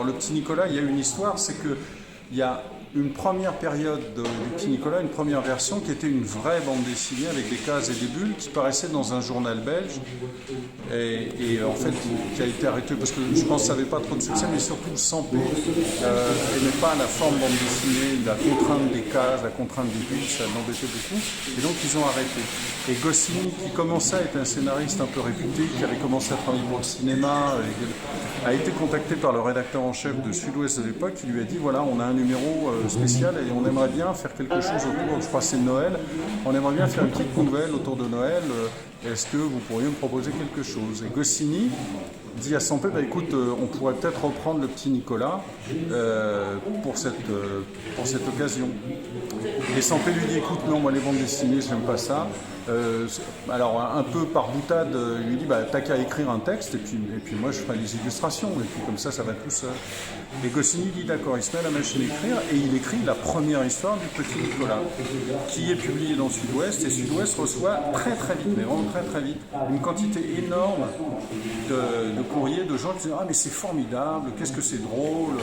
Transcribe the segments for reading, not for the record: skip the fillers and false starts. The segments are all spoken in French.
Alors le Petit Nicolas, il y a une histoire, c'est que il y a une première période du Petit Nicolas, une première version qui était une vraie bande dessinée avec des cases et des bulles qui paraissait dans un journal belge et en fait qui a été arrêté parce que je pense que ça n'avait pas trop de succès, mais surtout le Sampé n'aimait pas la forme bande dessinée, la contrainte des cases, la contrainte des bulles, ça l'embêtait beaucoup et donc ils ont arrêté. Et Goscinny, qui commençait à être un scénariste un peu réputé, qui avait commencé à travailler pour le cinéma, a été contacté par le rédacteur en chef de Sud-Ouest de l'époque qui lui a dit voilà, on a un numéro spécial et on aimerait bien faire quelque chose autour, je crois que c'est Noël, on aimerait bien faire une petite nouvelle autour de Noël, est-ce que vous pourriez me proposer quelque chose? Et Goscinny dit à Sampé, bah, écoute, on pourrait peut-être reprendre le Petit Nicolas pour cette occasion. Et Sampé lui dit, écoute, non, moi les bandes dessinées, j'aime pas ça. Alors un peu par boutade, il lui dit bah, t'as qu'à écrire un texte et puis moi je ferai les illustrations et puis comme ça va tout seul. Et Goscinny dit d'accord, il se met à la machine à écrire et il écrit la première histoire du Petit Nicolas qui est publiée dans Sud-Ouest et Sud-Ouest reçoit très très vite, mais vraiment très très vite, une quantité énorme de courriers de gens qui disent ah mais c'est formidable, qu'est-ce que c'est drôle.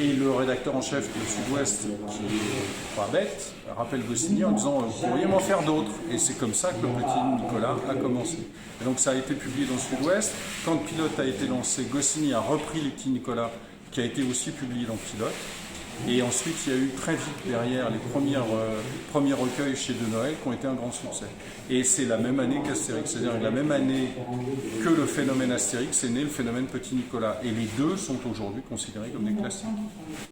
Et le rédacteur en chef de Sud-Ouest, qui est pas bête, rappelle Goscinny en disant vous pourriez m'en faire d'autres. Et c'est comme ça que le Petit Nicolas a commencé. Et donc ça a été publié dans Sud-Ouest. Quand Pilote a été lancé, Goscinny a repris les Petits Nicolas, qui a été aussi publié dans Pilote. Et ensuite, il y a eu très vite derrière les premiers recueils chez De Noël qui ont été un grand succès. Et c'est la même année qu'Astérix, c'est-à-dire la même année que le phénomène Astérix, est né le phénomène Petit Nicolas. Et les deux sont aujourd'hui considérés comme des classiques.